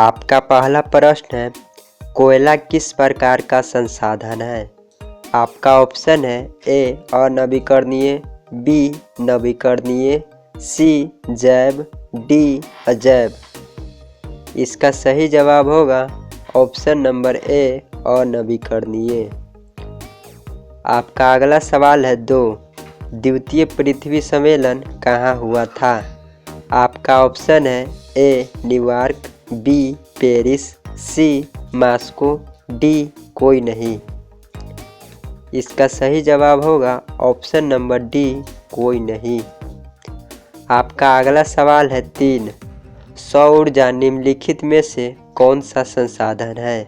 आपका पहला प्रश्न है, कोयला किस प्रकार का संसाधन है। आपका ऑप्शन है ए अनवीकरणीय, बी नवीकरणीय, सी जैव, डी अजैव। इसका सही जवाब होगा ऑप्शन नंबर ए अनवीकरणीय। आपका अगला सवाल है 2, द्वितीय पृथ्वी सम्मेलन कहाँ हुआ था। आपका ऑप्शन है ए न्यूयॉर्क, बी पेरिस, सी मॉस्को, डी कोई नहीं। इसका सही जवाब होगा ऑप्शन नंबर डी कोई नहीं। आपका अगला सवाल है 3, सौर ऊर्जा निम्नलिखित में से कौन सा संसाधन है।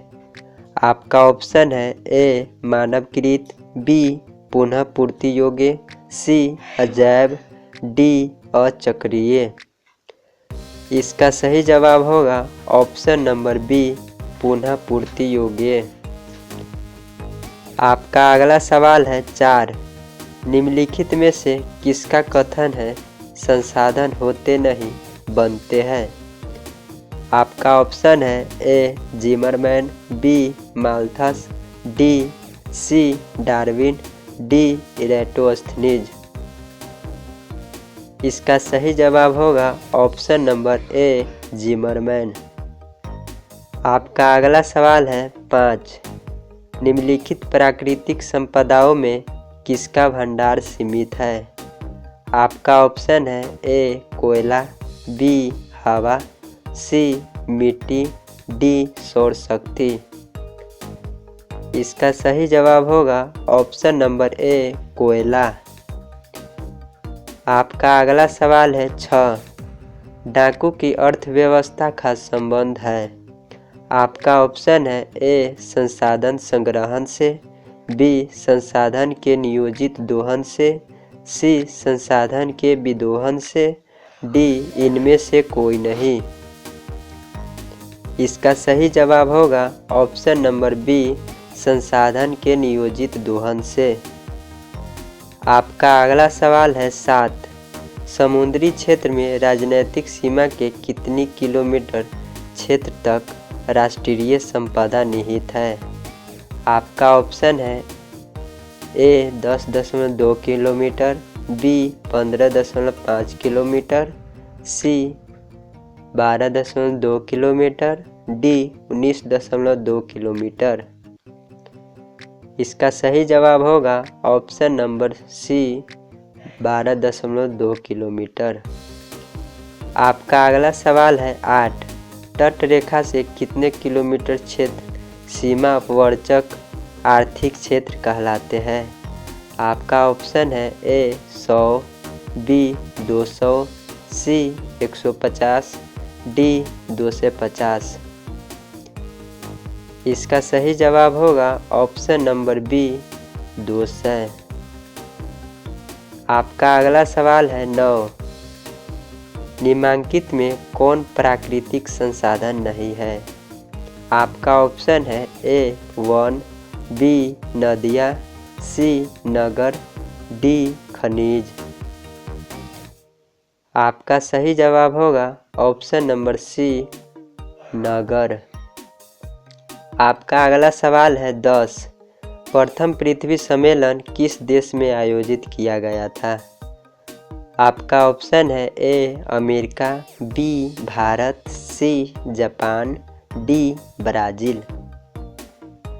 आपका ऑप्शन है ए मानवकृत, बी पुनः पूर्ति योग्य, सी अजैव, डी अचक्रीय। इसका सही जवाब होगा ऑप्शन नंबर बी पुनः पूर्ति योग्य। आपका अगला सवाल है 4, निम्नलिखित में से किसका कथन है संसाधन होते नहीं बनते हैं। आपका ऑप्शन है A Zimmerman, B Malthus, D C Darwin, D Eratosthenes. इसका सही जवाब होगा ऑप्शन नंबर ए जिमरमैन। आपका अगला सवाल है 5, निम्नलिखित प्राकृतिक संपदाओं में किसका भंडार सीमित है। आपका ऑप्शन है ए कोयला, बी हवा, सी मिट्टी, डी सौर शक्ति। इसका सही जवाब होगा ऑप्शन नंबर ए कोयला। आपका अगला सवाल है 6, डाकू की अर्थव्यवस्था का संबंध है। आपका ऑप्शन है ए संसाधन संग्रहण से, बी संसाधन के नियोजित दोहन से, सी संसाधन के विदोहन से, डी इनमें से कोई नहीं। इसका सही जवाब होगा ऑप्शन नंबर बी संसाधन के नियोजित दोहन से। आपका अगला सवाल है 7, समुद्री क्षेत्र में राजनीतिक सीमा के कितनी किलोमीटर क्षेत्र तक राष्ट्रीय संपदा निहित है। आपका ऑप्शन है ए 10.2 किलोमीटर, बी 15.5 किलोमीटर, सी 12.2 किलोमीटर, डी 19.2 किलोमीटर। इसका सही जवाब होगा ऑप्शन नंबर सी 12.2 किलोमीटर। आपका अगला सवाल है 8, तट रेखा से कितने किलोमीटर क्षेत्र सीमा अपवर्तक आर्थिक क्षेत्र कहलाते हैं। आपका ऑप्शन है ए 100, बी 200, सी 150, डी 250। इसका सही जवाब होगा ऑप्शन नंबर बी 200। आपका अगला सवाल है 9, निम्नलिखित में कौन प्राकृतिक संसाधन नहीं है। आपका ऑप्शन है ए वन, बी नदियाँ, सी नगर, डी खनिज। आपका सही जवाब होगा ऑप्शन नंबर सी नगर। आपका अगला सवाल है 10, प्रथम पृथ्वी सम्मेलन किस देश में आयोजित किया गया था। आपका ऑप्शन है A America, B Bharat, C Japan, D Brazil.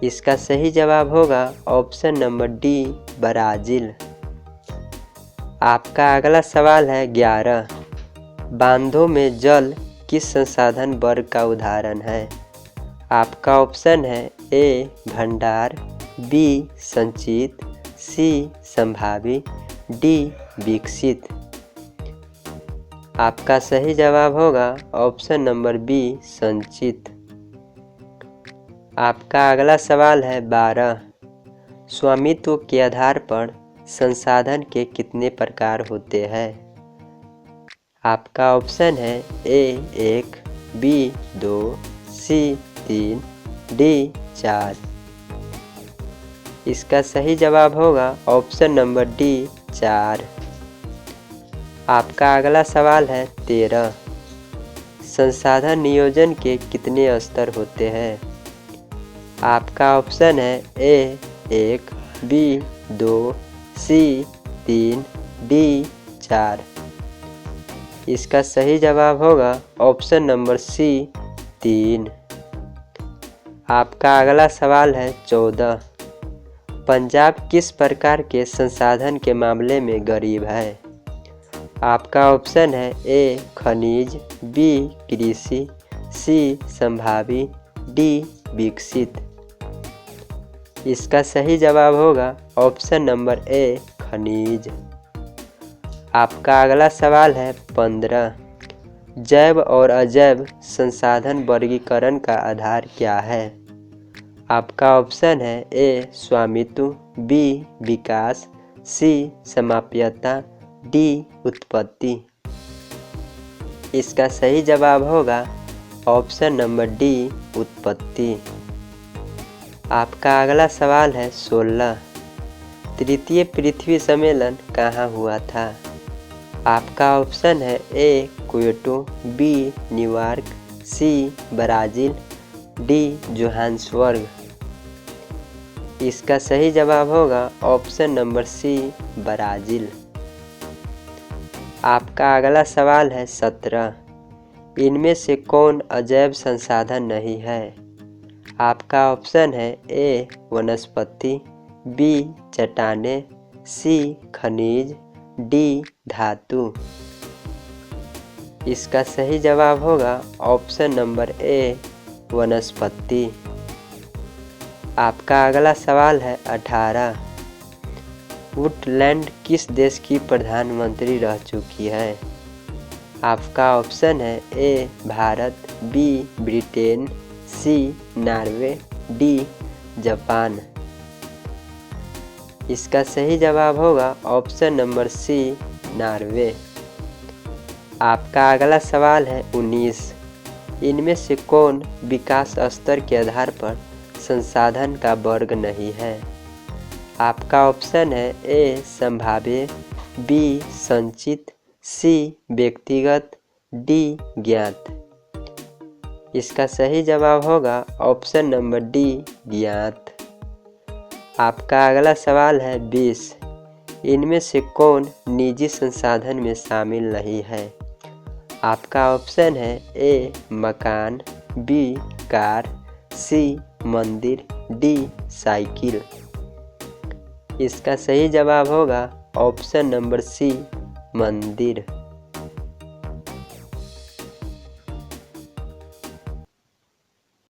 इसका सही जवाब होगा ऑप्शन नंबर डी ब्राज़ील। आपका अगला सवाल है 11, बांधों में जल किस संसाधन वर्ग का उदाहरण है। आपका ऑप्शन है ए भंडार, बी संचित, सी संभावित, डी विकसित। आपका सही जवाब होगा ऑप्शन नंबर बी संचित। आपका अगला सवाल है 12, स्वामित्व के आधार पर संसाधन के कितने प्रकार होते हैं। आपका ऑप्शन है ए 1, बी 2, सी 3, डी 4। इसका सही जवाब होगा ऑप्शन नंबर डी 4। आपका अगला सवाल है 13, संसाधन नियोजन के कितने स्तर होते हैं? आपका ऑप्शन है ए 1, बी 2, सी 3, डी 4। इसका सही जवाब होगा ऑप्शन नंबर सी 3। आपका अगला सवाल है 14। पंजाब किस प्रकार के संसाधन के मामले में गरीब है? आपका ऑप्शन है ए खनिज, बी कृषि, सी संभावी, डी विकसित। इसका सही जवाब होगा ऑप्शन नंबर ए खनिज। आपका अगला सवाल है 15। जैव और अजैव संसाधन वर्गीकरण का आधार क्या है? आपका ऑप्शन है ए स्वामित्व, बी विकास, सी समाप्यता, डी उत्पत्ति। इसका सही जवाब होगा ऑप्शन नंबर डी उत्पत्ति। आपका अगला सवाल है 16। तृतीय पृथ्वी सम्मेलन कहाँ हुआ था? आपका ऑप्शन है A Kyoto, B New York, C Brazil, D Johannesburg. इसका सही जवाब होगा ऑप्शन नंबर सी ब्राज़ील। आपका अगला सवाल है 17। इनमें से कौन अजैव संसाधन नहीं है? आपका ऑप्शन है ए वनस्पति, बी चट्टानें, सी खनिज, डी धातु। इसका सही जवाब होगा ऑप्शन नंबर ए वनस्पति। आपका अगला सवाल है 18। वुडलैंड किस देश की प्रधानमंत्री रह चुकी है? आपका ऑप्शन है ए भारत, बी ब्रिटेन, सी नॉर्वे, डी जापान। इसका सही जवाब होगा ऑप्शन नंबर सी नॉर्वे। आपका अगला सवाल है 19। इनमें से कौन विकास स्तर के आधार पर संसाधन का वर्ग नहीं है? आपका ऑप्शन है ए संभाव्य, बी संचित, सी व्यक्तिगत, डी ज्ञात। इसका सही जवाब होगा ऑप्शन नंबर डी ज्ञात। आपका अगला सवाल है 20। इनमें से कौन निजी संसाधन में शामिल नहीं है? आपका ऑप्शन है ए मकान, बी कार, सी मंदिर, डी साइकिल। इसका सही जवाब होगा ऑप्शन नंबर सी मंदिर।